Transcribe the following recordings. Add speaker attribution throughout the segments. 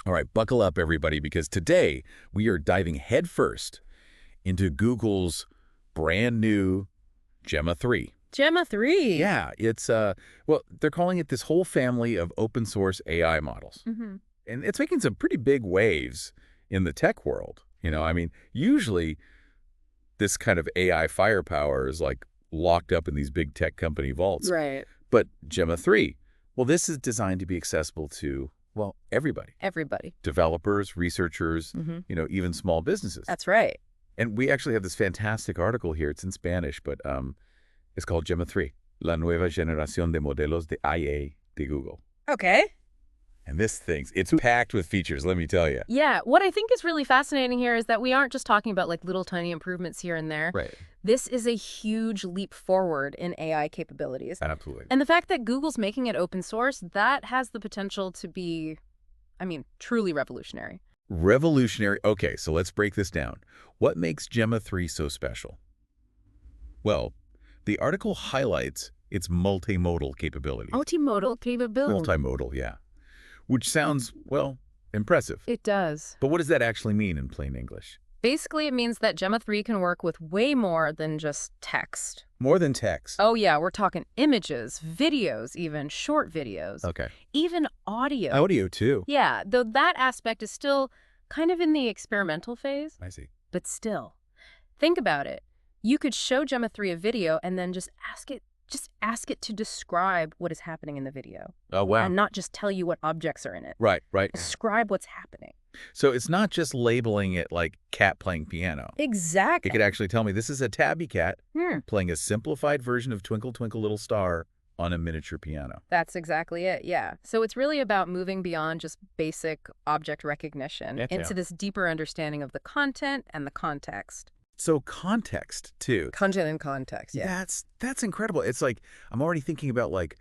Speaker 1: All right, buckle up, everybody, because today we are diving headfirst into Google's brand new Gemma 3.
Speaker 2: Gemma 3?
Speaker 1: Yeah, it's, well, they're calling it this whole family of open source AI models.
Speaker 2: Mm-hmm.
Speaker 1: And it's making some pretty big waves in the tech world. You know, I mean, usually this kind of AI firepower is like locked up in these big tech company vaults.
Speaker 2: Right.
Speaker 1: But Gemma 3, well, this is designed to be accessible to, well, everybody.
Speaker 2: Everybody.
Speaker 1: Developers, researchers,
Speaker 2: Mm-hmm.
Speaker 1: you know, even small businesses.
Speaker 2: That's right.
Speaker 1: And we actually have this fantastic article here. It's in Spanish, but it's called Gemma 3, La Nueva Generación de Modelos de IA de Google.
Speaker 2: Okay.
Speaker 1: And this thing, it's packed with features, let me tell you.
Speaker 2: Yeah. What I think is really fascinating here is that we aren't just talking about like little tiny improvements here and there.
Speaker 1: Right.
Speaker 2: This is a huge leap forward in AI capabilities.
Speaker 1: Absolutely.
Speaker 2: And the fact that Google's making it open source, that has the potential to be, I mean, truly revolutionary.
Speaker 1: Revolutionary. Okay, so let's break this down. What makes Gemma 3 so special? Well, the article highlights its multimodal capabilities.
Speaker 2: Multimodal capability.
Speaker 1: Multimodal, yeah. Which sounds, well, impressive.
Speaker 2: It does.
Speaker 1: But what does that actually mean in plain English?
Speaker 2: Basically, it means that Gemma 3 can work with way more than just text.
Speaker 1: More than text.
Speaker 2: Oh, yeah, we're talking images, videos, even short videos,
Speaker 1: Okay.
Speaker 2: even audio.
Speaker 1: Audio, too.
Speaker 2: Yeah, though that aspect is still kind of in the experimental phase,
Speaker 1: I see.
Speaker 2: but still. Think about it. You could show Gemma 3 a video and then just ask it to describe what is happening in the video.
Speaker 1: Oh, wow.
Speaker 2: And not just tell you what objects are in it.
Speaker 1: Right.
Speaker 2: Describe what's happening.
Speaker 1: So it's not just labeling it like cat playing piano.
Speaker 2: Exactly.
Speaker 1: It could actually tell me this is a tabby cat
Speaker 2: Hmm.
Speaker 1: playing a simplified version of Twinkle Twinkle Little Star on a miniature piano.
Speaker 2: That's exactly it, yeah. So it's really about moving beyond just basic object recognition into this deeper understanding of the content and the context.
Speaker 1: So context, too.
Speaker 2: Content and context, yeah.
Speaker 1: That's incredible. It's like I'm already thinking about like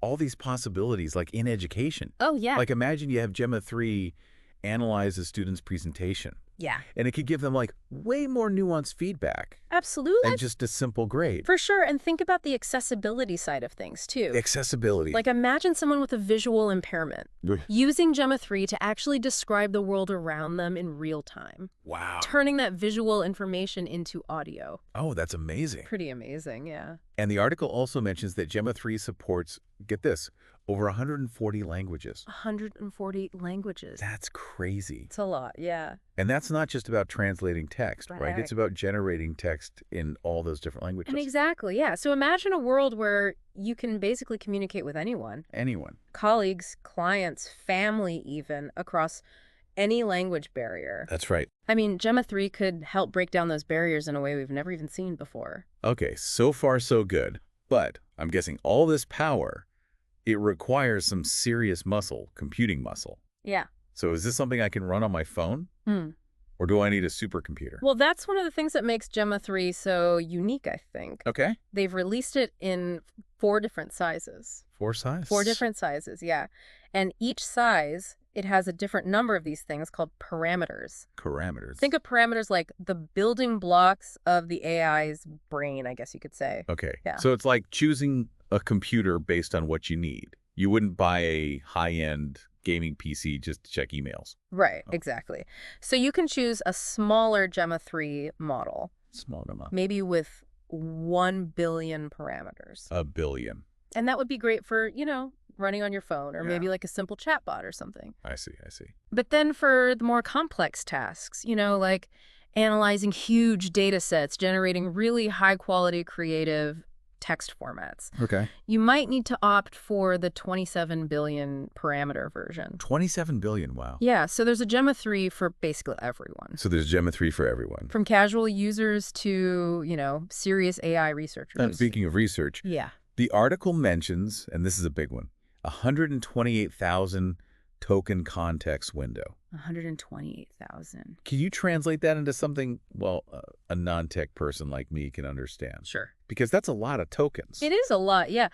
Speaker 1: all these possibilities like in education.
Speaker 2: Oh, yeah.
Speaker 1: Like imagine you have Gemma 3 analyze a student's presentation.
Speaker 2: Yeah.
Speaker 1: And it could give them like way more nuanced feedback
Speaker 2: Absolutely.
Speaker 1: than just a simple grade.
Speaker 2: For sure. And think about the accessibility side of things, too.
Speaker 1: Accessibility.
Speaker 2: Like imagine someone with a visual impairment using Gemma 3 to actually describe the world around them in real time.
Speaker 1: Wow.
Speaker 2: Turning that visual information into audio.
Speaker 1: Oh, that's amazing.
Speaker 2: Pretty amazing, yeah.
Speaker 1: And the article also mentions that Gemma 3 supports, get this, over 140 languages.
Speaker 2: 140 languages.
Speaker 1: That's crazy.
Speaker 2: It's a lot, yeah.
Speaker 1: And that's not just about translating text, right? It's about generating text in all those different languages.
Speaker 2: And exactly, yeah. So imagine a world where you can basically communicate with anyone.
Speaker 1: Anyone.
Speaker 2: Colleagues, clients, family even, across any language barrier.
Speaker 1: That's right.
Speaker 2: I mean, Gemma 3 could help break down those barriers in a way we've never even seen before.
Speaker 1: Okay, so far so good. But I'm guessing all this power, it requires some serious muscle, computing muscle.
Speaker 2: Yeah.
Speaker 1: So is this something I can run on my phone? Or do I need a supercomputer?
Speaker 2: Well, that's one of the things that makes Gemma 3 so unique, I think.
Speaker 1: Okay.
Speaker 2: They've released it in 4 different sizes.
Speaker 1: 4 sizes?
Speaker 2: 4 different sizes, yeah. And each size, it has a different number of these things called parameters.
Speaker 1: Parameters.
Speaker 2: Think of parameters like the building blocks of the AI's brain, I guess you could say.
Speaker 1: Okay.
Speaker 2: Yeah.
Speaker 1: So it's like choosing a computer based on what you need. You wouldn't buy a high-end gaming PC just to check emails.
Speaker 2: Right, exactly. So you can choose a smaller Gemma 3 model.
Speaker 1: Small Gemma.
Speaker 2: Maybe with 1 billion parameters.
Speaker 1: 1 billion.
Speaker 2: And that would be great for, you know, running on your phone or maybe like a simple chatbot or something.
Speaker 1: I see.
Speaker 2: But then for the more complex tasks, you know, like analyzing huge data sets, generating really high-quality creative text formats.
Speaker 1: Okay.
Speaker 2: You might need to opt for the 27 billion parameter version.
Speaker 1: 27 billion, wow.
Speaker 2: Yeah, so there's a Gemma 3 for basically everyone.
Speaker 1: So there's Gemma 3 for everyone.
Speaker 2: From casual users to, you know, serious AI researchers.
Speaker 1: And speaking of research,
Speaker 2: yeah.
Speaker 1: The article mentions, and this is a big one, 128,000 token context window.
Speaker 2: 128,000.
Speaker 1: Can you translate that into something, well, a non-tech person like me can understand?
Speaker 2: Sure.
Speaker 1: Because that's a lot of tokens.
Speaker 2: It is a lot, yeah.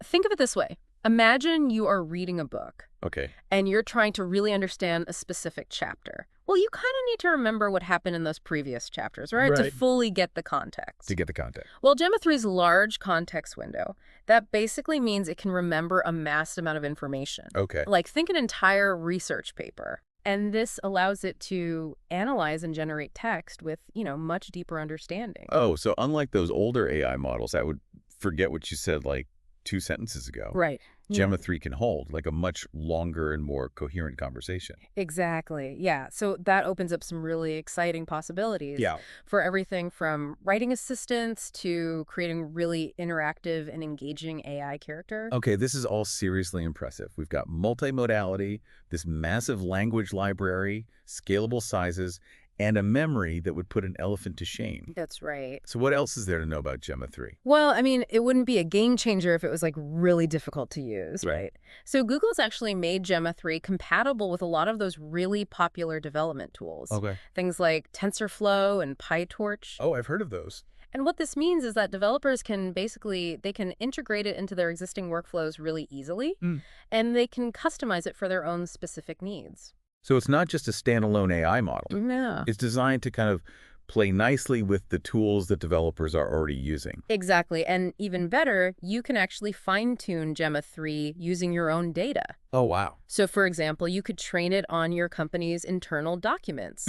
Speaker 2: Think of it this way. Imagine you are reading a book.
Speaker 1: Okay.
Speaker 2: And you're trying to really understand a specific chapter. Well, you kind of need to remember what happened in those previous chapters, right? To fully get the context.
Speaker 1: To get the context.
Speaker 2: Well, Gemma 3's large context window, that basically means it can remember a massive amount of information.
Speaker 1: Okay.
Speaker 2: Like, think an entire research paper. And this allows it to analyze and generate text with, much deeper understanding.
Speaker 1: Oh, so unlike those older AI models that would forget what you said like 2 sentences ago,
Speaker 2: Right. Yeah.
Speaker 1: Gemma 3 can hold like a much longer and more coherent conversation.
Speaker 2: Exactly. Yeah. So that opens up some really exciting possibilities
Speaker 1: Yeah.
Speaker 2: for everything from writing assistants to creating really interactive and engaging AI character.
Speaker 1: Okay, this is all seriously impressive. We've got multimodality, this massive language library, scalable sizes, and a memory that would put an elephant to shame.
Speaker 2: That's right.
Speaker 1: So what else is there to know about Gemma 3?
Speaker 2: Well, I mean, it wouldn't be a game changer if it was like really difficult to use, right? So Google's actually made Gemma 3 compatible with a lot of those really popular development tools.
Speaker 1: Okay.
Speaker 2: Things like TensorFlow and PyTorch.
Speaker 1: Oh, I've heard of those.
Speaker 2: And what this means is that developers can they can integrate it into their existing workflows really easily, and they can customize it for their own specific needs.
Speaker 1: So it's not just a standalone AI model.
Speaker 2: Yeah.
Speaker 1: It's designed to kind of play nicely with the tools that developers are already using.
Speaker 2: Exactly. And even better, you can actually fine-tune Gemma 3 using your own data.
Speaker 1: Oh, wow.
Speaker 2: So, for example, you could train it on your company's internal documents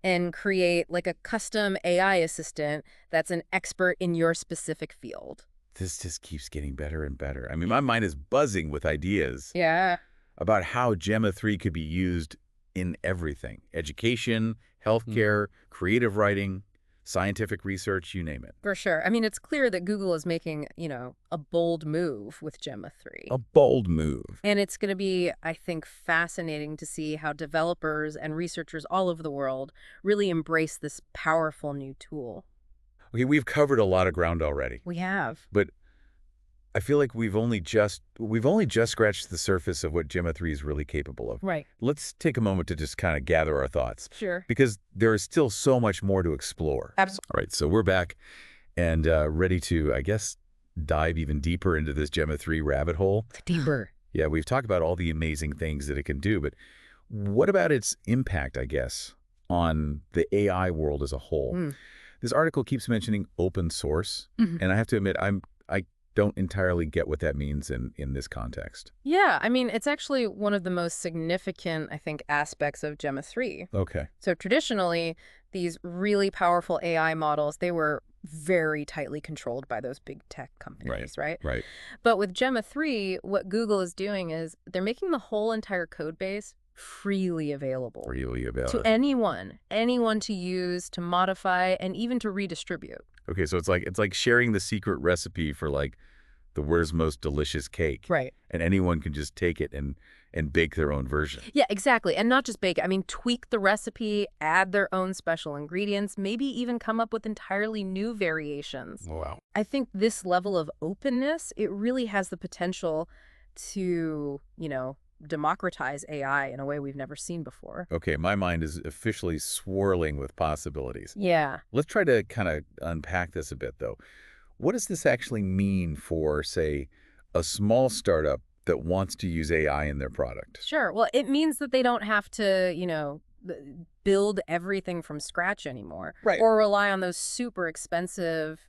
Speaker 2: and create like a custom AI assistant that's an expert in your specific field.
Speaker 1: This just keeps getting better and better. I mean, my mind is buzzing with ideas
Speaker 2: Yeah.
Speaker 1: about how Gemma 3 could be used in everything. Education, healthcare, creative writing, scientific research, you name it.
Speaker 2: For sure. I mean, it's clear that Google is making, a bold move with Gemma 3.
Speaker 1: A bold move.
Speaker 2: And it's going to be, I think, fascinating to see how developers and researchers all over the world really embrace this powerful new tool.
Speaker 1: Okay, we've covered a lot of ground already,
Speaker 2: We have.
Speaker 1: but I feel like we've only just scratched the surface of what Gemma 3 is really capable of.
Speaker 2: Right.
Speaker 1: Let's take a moment to just kind of gather our thoughts,
Speaker 2: Sure.
Speaker 1: because there is still so much more to explore.
Speaker 2: Absolutely.
Speaker 1: All right, so we're back and ready to, I guess, dive even deeper into this Gemma 3 rabbit hole.
Speaker 2: Deeper.
Speaker 1: Yeah, we've talked about all the amazing things that it can do, but what about its impact, I guess, on the AI world as a whole? This article keeps mentioning open source, and I have to admit, I don't entirely get what that means in this context.
Speaker 2: Yeah, I mean, it's actually one of the most significant, I think, aspects of Gemma 3.
Speaker 1: Okay.
Speaker 2: So traditionally, these really powerful AI models, they were very tightly controlled by those big tech companies, right?
Speaker 1: Right.
Speaker 2: But with Gemma 3, what Google is doing is they're making the whole entire code base freely available.
Speaker 1: Really about
Speaker 2: To
Speaker 1: it.
Speaker 2: anyone to use, to modify, and even to redistribute.
Speaker 1: Okay, so it's like sharing the secret recipe for like the world's most delicious cake.
Speaker 2: Right.
Speaker 1: And anyone can just take it and bake their own version.
Speaker 2: Yeah, exactly. And not just bake it. I mean, tweak the recipe, add their own special ingredients, maybe even come up with entirely new variations.
Speaker 1: Wow.
Speaker 2: I think this level of openness, it really has the potential to, democratize AI in a way we've never seen before.
Speaker 1: Okay, my mind is officially swirling with possibilities.
Speaker 2: Yeah.
Speaker 1: Let's try to kind of unpack this a bit, though. What does this actually mean for, say, a small startup that wants to use AI in their product?
Speaker 2: Sure. Well, it means that they don't have to, build everything from scratch anymore.
Speaker 1: Right.
Speaker 2: Or rely on those super expensive,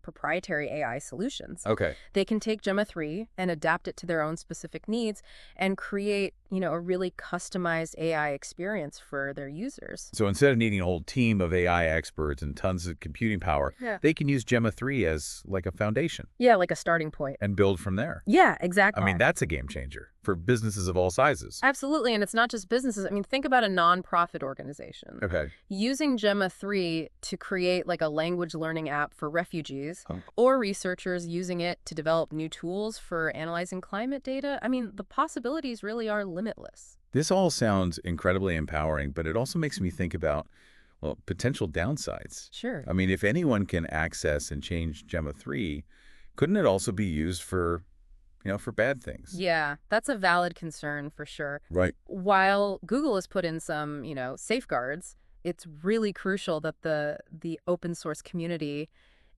Speaker 2: proprietary AI solutions.
Speaker 1: Okay.
Speaker 2: They can take Gemma 3 and adapt it to their own specific needs and create, a really customized AI experience for their users.
Speaker 1: So instead of needing a whole team of AI experts and tons of computing power, they can use Gemma 3 as like a foundation.
Speaker 2: Yeah, like a starting point.
Speaker 1: And build from there.
Speaker 2: Yeah, exactly.
Speaker 1: I mean, that's a game changer for businesses of all sizes.
Speaker 2: Absolutely. And it's not just businesses. I mean, think about a nonprofit organization.
Speaker 1: Okay.
Speaker 2: Using Gemma 3 to create like a language learning app for refugees or researchers using it to develop new tools for analyzing climate data. I mean, the possibilities really are limitless.
Speaker 1: This all sounds incredibly empowering, but it also makes me think about, well, potential downsides.
Speaker 2: Sure.
Speaker 1: I mean, if anyone can access and change Gemma 3, couldn't it also be used for, for bad things?
Speaker 2: Yeah, that's a valid concern for sure.
Speaker 1: Right.
Speaker 2: While Google has put in some, safeguards, it's really crucial that the open source community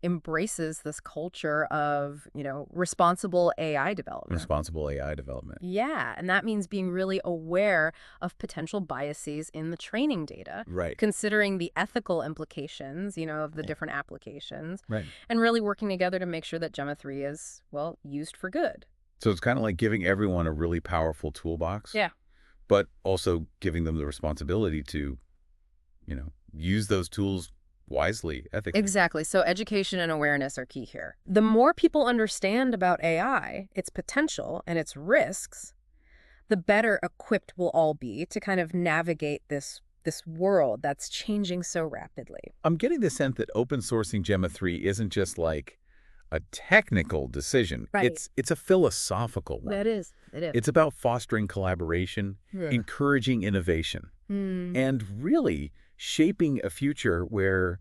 Speaker 2: embraces this culture of, responsible AI development.
Speaker 1: Responsible AI development.
Speaker 2: Yeah, and that means being really aware of potential biases in the training data.
Speaker 1: Right.
Speaker 2: Considering the ethical implications, of the different applications.
Speaker 1: Right.
Speaker 2: And really working together to make sure that Gemma 3 is, used for good.
Speaker 1: So it's kind of like giving everyone a really powerful toolbox.
Speaker 2: Yeah.
Speaker 1: but also giving them the responsibility to, use those tools wisely, ethically.
Speaker 2: Exactly. So education and awareness are key here. The more people understand about AI, its potential, and its risks, the better equipped we'll all be to kind of navigate this world that's changing so rapidly.
Speaker 1: I'm getting the sense that open sourcing Gemma 3 isn't just like a technical decision.
Speaker 2: Right.
Speaker 1: It's a philosophical one.
Speaker 2: It is.
Speaker 1: It's about fostering collaboration, encouraging innovation, and really shaping a future where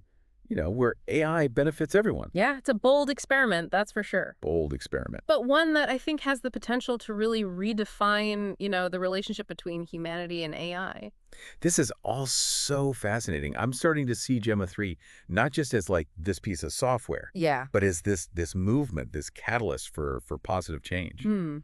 Speaker 1: AI benefits everyone.
Speaker 2: Yeah, it's a bold experiment, that's for sure.
Speaker 1: Bold experiment.
Speaker 2: But one that I think has the potential to really redefine, the relationship between humanity and AI.
Speaker 1: This is all so fascinating. I'm starting to see Gemma 3 not just as like this piece of software,
Speaker 2: Yeah.
Speaker 1: but as this movement, this catalyst for positive change.
Speaker 2: Hmm.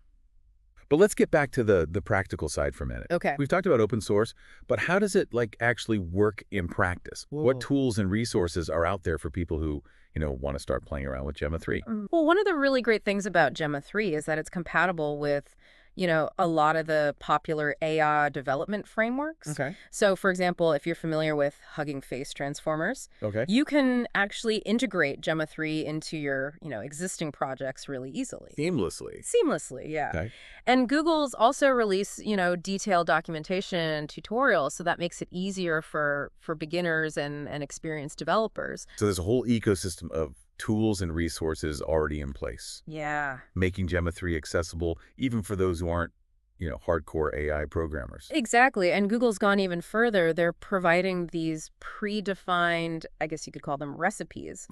Speaker 1: But let's get back to the practical side for a minute.
Speaker 2: Okay.
Speaker 1: We've talked about open source, but how does it actually work in practice?
Speaker 2: Whoa.
Speaker 1: What tools and resources are out there for people who, want to start playing around with Gemma 3?
Speaker 2: Well, one of the really great things about Gemma 3 is that it's compatible with, a lot of the popular AI development frameworks.
Speaker 1: Okay.
Speaker 2: So, for example, if you're familiar with Hugging Face transformers,
Speaker 1: Okay.
Speaker 2: you can actually integrate Gemma 3 into your, existing projects really easily. Seamlessly, yeah.
Speaker 1: Okay.
Speaker 2: And Google's also released, detailed documentation and tutorials, so that makes it easier for beginners and experienced developers.
Speaker 1: So there's a whole ecosystem of tools and resources already in place,
Speaker 2: Yeah.
Speaker 1: making Gemma 3 accessible even for those who aren't, hardcore AI programmers.
Speaker 2: Exactly. And Google's gone even further. They're providing these predefined, I guess you could call them recipes,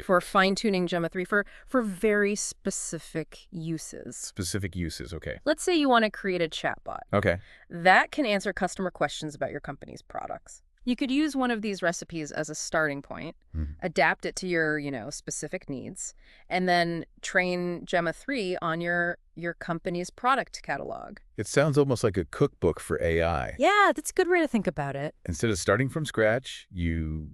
Speaker 2: for fine-tuning Gemma 3 for very specific uses.
Speaker 1: Specific uses, okay.
Speaker 2: Let's say you want to create a chatbot.
Speaker 1: Okay.
Speaker 2: That can answer customer questions about your company's products. You could use one of these recipes as a starting point, adapt it to your, specific needs, and then train Gemma 3 on your company's product catalog.
Speaker 1: It sounds almost like a cookbook for AI.
Speaker 2: Yeah, that's a good way to think about it.
Speaker 1: Instead of starting from scratch, you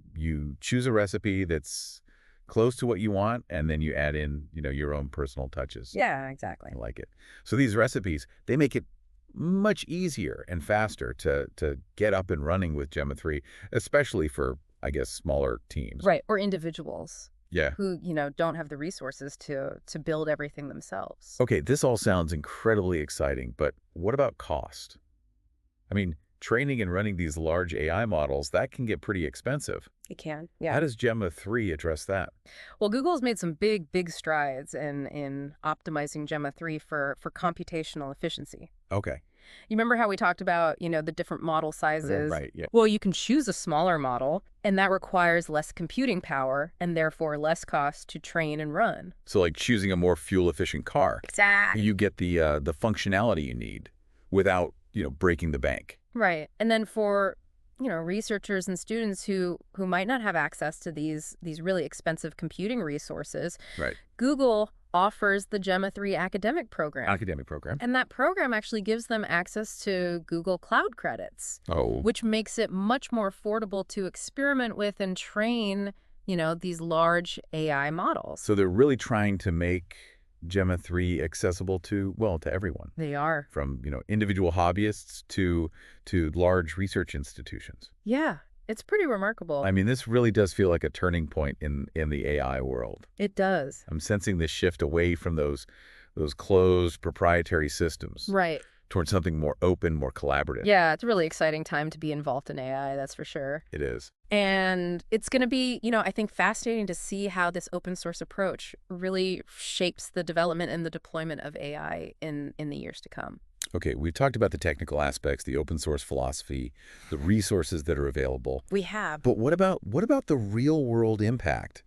Speaker 1: choose a recipe that's close to what you want, and then you add in, your own personal touches.
Speaker 2: Yeah, exactly.
Speaker 1: I like it. So these recipes, they make it much easier and faster to get up and running with Gemma 3, especially for, I guess, smaller teams.
Speaker 2: Right, or individuals.
Speaker 1: Yeah.
Speaker 2: Who, don't have the resources to build everything themselves.
Speaker 1: Okay, this all sounds incredibly exciting, but what about cost? I mean, training and running these large AI models, that can get pretty expensive.
Speaker 2: It can, yeah.
Speaker 1: How does Gemma 3 address that?
Speaker 2: Well, Google's made some big strides in optimizing Gemma 3 for computational efficiency.
Speaker 1: Okay.
Speaker 2: You remember how we talked about, the different model sizes?
Speaker 1: Right, yeah.
Speaker 2: Well, you can choose a smaller model, and that requires less computing power and therefore less cost to train and run.
Speaker 1: So like choosing a more fuel-efficient car.
Speaker 2: Exactly.
Speaker 1: You get the functionality you need without, breaking the bank.
Speaker 2: Right. And then for, researchers and students who might not have access to these really expensive computing resources,
Speaker 1: Right.
Speaker 2: Google offers the Gemma 3 academic program. And that program actually gives them access to Google Cloud credits, which makes it much more affordable to experiment with and train, these large AI models.
Speaker 1: So they're really trying to make Gemma 3 accessible to everyone.
Speaker 2: They are.
Speaker 1: From, individual hobbyists to large research institutions.
Speaker 2: Yeah. It's pretty remarkable.
Speaker 1: I mean, this really does feel like a turning point in the AI world.
Speaker 2: It does.
Speaker 1: I'm sensing this shift away from those closed proprietary systems.
Speaker 2: Right.
Speaker 1: Towards something more open, more collaborative.
Speaker 2: Yeah, it's a really exciting time to be involved in AI, that's for sure.
Speaker 1: It is.
Speaker 2: And it's going to be, I think fascinating to see how this open source approach really shapes the development and the deployment of AI in the years to come.
Speaker 1: Okay, we've talked about the technical aspects, the open source philosophy, the resources that are available.
Speaker 2: We have.
Speaker 1: But what about the real world impact?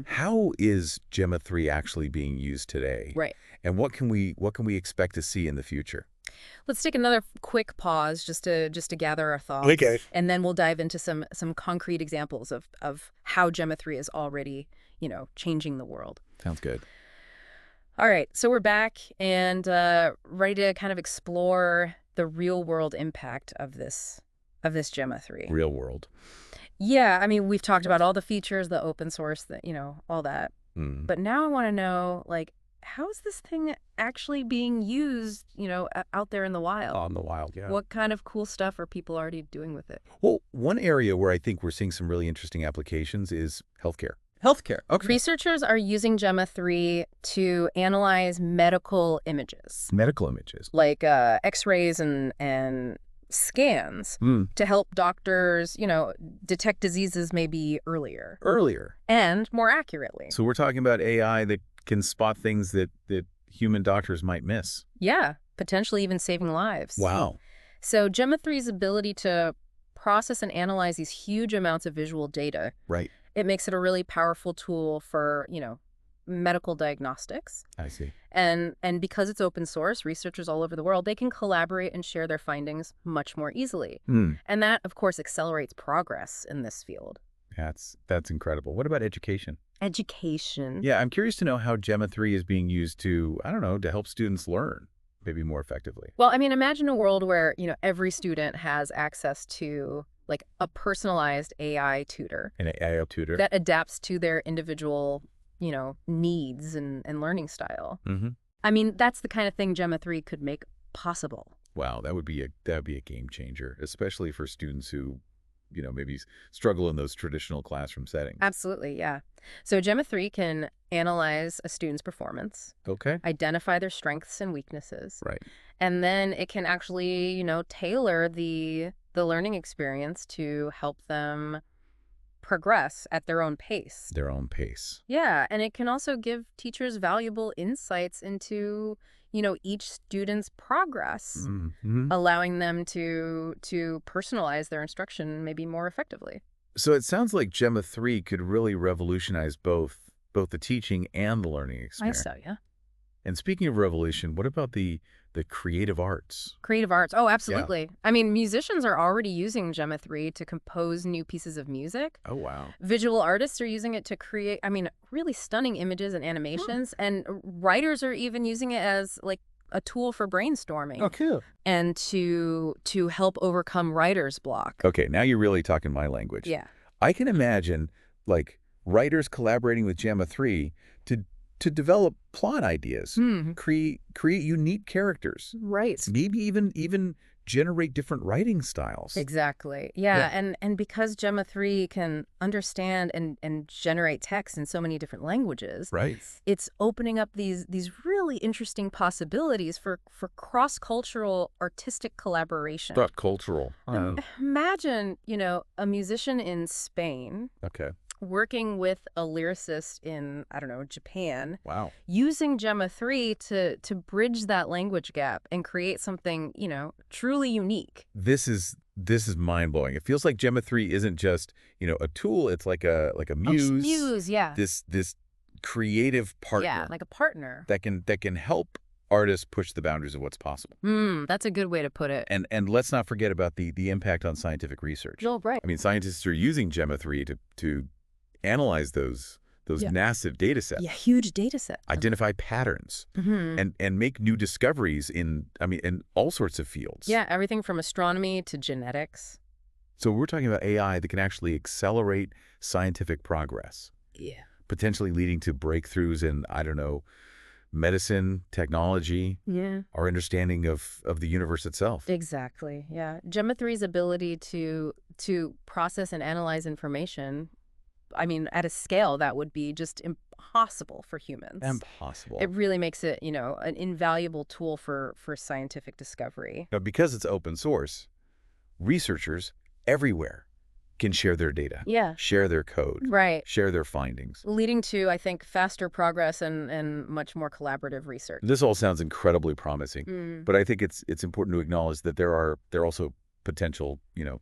Speaker 1: How is Gemma 3 actually being used today?
Speaker 2: Right.
Speaker 1: And what can we expect to see in the future?
Speaker 2: Let's take another quick pause just to gather our thoughts.
Speaker 1: Okay.
Speaker 2: And then we'll dive into some concrete examples of how Gemma 3 is already, changing the world.
Speaker 1: Sounds good.
Speaker 2: All right, so we're back and ready to kind of explore the real-world impact of this Gemma 3.
Speaker 1: Real world.
Speaker 2: Yeah, I mean, we've talked about all the features, the open source, all that. But now I want to know, how is this thing actually being used, out there in the wild?
Speaker 1: On the wild, yeah.
Speaker 2: What kind of cool stuff are people already doing with it?
Speaker 1: Well, one area where I think we're seeing some really interesting applications is healthcare.
Speaker 3: Healthcare. Okay.
Speaker 2: Researchers are using Gemma 3 to analyze medical images,
Speaker 1: Medical images.
Speaker 2: like X-rays and scans, to help doctors, detect diseases maybe earlier.
Speaker 1: Earlier.
Speaker 2: And more accurately.
Speaker 1: So we're talking about AI that can spot things that human doctors might miss.
Speaker 2: Yeah, potentially even saving lives.
Speaker 1: Wow.
Speaker 2: So Gemma 3's ability to process and analyze these huge amounts of visual data,
Speaker 1: Right.
Speaker 2: it makes it a really powerful tool for, medical diagnostics.
Speaker 1: I see.
Speaker 2: And because it's open source, researchers all over the world, they can collaborate and share their findings much more easily. And that, of course, accelerates progress in this field.
Speaker 1: That's incredible. What about education?
Speaker 2: Education.
Speaker 1: Yeah, I'm curious to know how Gemma 3 is being used to, I don't know, to help students learn maybe more effectively.
Speaker 2: Well, I mean, imagine a world where, every student has access to like a personalized AI tutor.
Speaker 1: An AI tutor.
Speaker 2: That adapts to their individual, needs and learning style. I mean, that's the kind of thing Gemma 3 could make possible.
Speaker 1: Wow, that would be a game changer, especially for students who, maybe struggle in those traditional classroom settings.
Speaker 2: Absolutely, yeah. So Gemma 3 can analyze a student's performance,
Speaker 1: Okay.
Speaker 2: identify their strengths and weaknesses,
Speaker 1: Right.
Speaker 2: and then it can actually, tailor the learning experience to help them progress at their own pace.
Speaker 1: Their own pace.
Speaker 2: Yeah, and it can also give teachers valuable insights into, each student's progress, allowing them to personalize their instruction maybe more effectively.
Speaker 1: So it sounds like Gemma 3 could really revolutionize both the teaching and the learning
Speaker 2: I
Speaker 1: experience.
Speaker 2: so, yeah.
Speaker 1: And speaking of revolution, what about the creative arts?
Speaker 2: Creative arts. Oh, absolutely. I mean, musicians are already using Gemma 3 to compose new pieces of music.
Speaker 1: Oh, wow.
Speaker 2: Visual artists are using it to create, really stunning images and animations. And writers are even using it as like a tool for brainstorming.
Speaker 3: Oh, cool.
Speaker 2: And to help overcome writer's block.
Speaker 1: Okay, now you're really talking my language.
Speaker 2: Yeah.
Speaker 1: I can imagine, like, writers collaborating with Gemma 3 to develop plot ideas, create unique characters,
Speaker 2: Right.
Speaker 1: maybe even generate different writing styles.
Speaker 2: Exactly. Yeah. And because Gemma 3 can understand and generate text in so many different languages,
Speaker 1: Right.
Speaker 2: it's opening up these really interesting possibilities for cross-cultural artistic collaboration.
Speaker 1: Not cultural.
Speaker 2: Imagine, a musician in Spain
Speaker 1: Okay.
Speaker 2: working with a lyricist in, I don't know, Japan,
Speaker 1: Wow.
Speaker 2: using Gemma 3 to bridge that language gap and create something, truly unique.
Speaker 1: This is mind-blowing. It feels like Gemma 3 isn't just, a tool, it's like a muse.
Speaker 2: Muse, yeah.
Speaker 1: This creative partner.
Speaker 2: Yeah, like a partner.
Speaker 1: that can help artists push the boundaries of what's possible.
Speaker 2: That's a good way to put it.
Speaker 1: And let's not forget about the impact on scientific research.
Speaker 2: Oh, right.
Speaker 1: I mean, scientists are using Gemma 3 to analyze those massive data sets.
Speaker 2: Yeah, huge data sets.
Speaker 1: Identify patterns and make new discoveries in all sorts of fields.
Speaker 2: Yeah, everything from astronomy to genetics.
Speaker 1: So we're talking about AI that can actually accelerate scientific progress.
Speaker 2: Yeah.
Speaker 1: Potentially leading to breakthroughs in, I don't know, medicine, technology,
Speaker 2: Yeah.
Speaker 1: our understanding of the universe itself.
Speaker 2: Exactly. Yeah. Gemma 3's ability to process and analyze information, at a scale that would be just impossible for humans.
Speaker 1: Impossible.
Speaker 2: It really makes it, an invaluable tool for scientific discovery.
Speaker 1: Now, because it's open source, researchers everywhere can share their data,
Speaker 2: Yeah.
Speaker 1: share their code,
Speaker 2: Right.
Speaker 1: share their findings.
Speaker 2: Leading to, I think, faster progress and much more collaborative research.
Speaker 1: This all sounds incredibly promising, but I think it's important to acknowledge that there are also potential,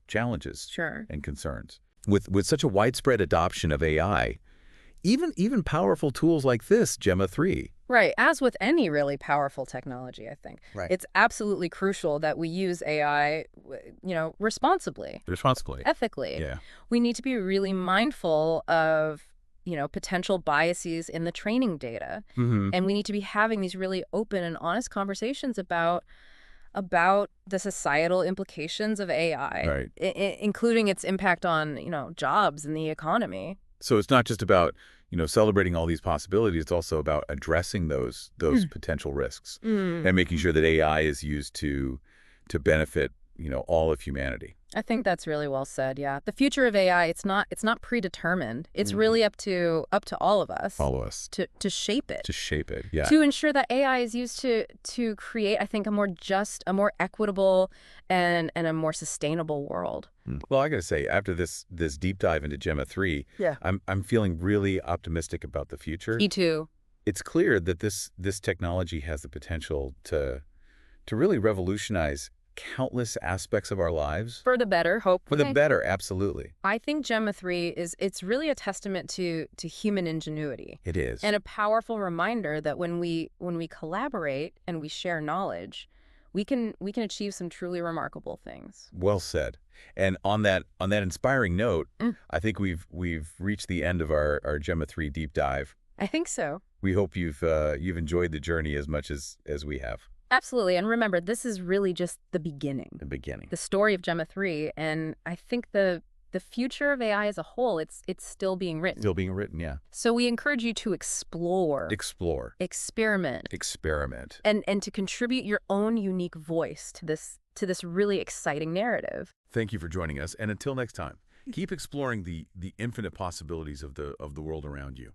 Speaker 1: challenges
Speaker 2: Sure.
Speaker 1: and concerns. With such a widespread adoption of AI, even powerful tools like this, Gemma 3.
Speaker 2: Right. As with any really powerful technology, I think.
Speaker 1: Right.
Speaker 2: It's absolutely crucial that we use AI, responsibly, ethically.
Speaker 1: Yeah.
Speaker 2: We need to be really mindful of, potential biases in the training data. And we need to be having these really open and honest conversations about the societal implications of AI,
Speaker 1: Right.
Speaker 2: including its impact on, jobs and the economy.
Speaker 1: So it's not just about, celebrating all these possibilities. It's also about addressing those potential risks and making sure that AI is used to benefit, all of humanity.
Speaker 2: I think that's really well said. Yeah. The future of AI, it's not predetermined. It's really up to all of us.
Speaker 1: Follow us.
Speaker 2: To shape it.
Speaker 1: To shape it. Yeah.
Speaker 2: To ensure that AI is used to create, I think, a more just, a more equitable, and a more sustainable world.
Speaker 1: Well, I got to say, after this deep dive into Gemma 3, I'm feeling really optimistic about the future.
Speaker 2: Me too.
Speaker 1: It's clear that this technology has the potential to really revolutionize countless aspects of our lives.
Speaker 2: For the better, hopefully.
Speaker 1: For the better, absolutely.
Speaker 2: I think Gemma 3 it's really a testament to human ingenuity.
Speaker 1: It is.
Speaker 2: And a powerful reminder that when we collaborate and we share knowledge, we can achieve some truly remarkable things.
Speaker 1: Well said. And on that inspiring note, I think we've reached the end of our Gemma 3 deep dive.
Speaker 2: I think so.
Speaker 1: We hope you've enjoyed the journey as much as we have.
Speaker 2: Absolutely. And remember, this is really just the beginning.
Speaker 1: The beginning.
Speaker 2: The story of Gemma 3. And I think the future of AI as a whole, it's still being written.
Speaker 1: Still being written, yeah.
Speaker 2: So we encourage you to explore. Experiment. And to contribute your own unique voice to this really exciting narrative.
Speaker 1: Thank you for joining us. And until next time, keep exploring the infinite possibilities of the world around you.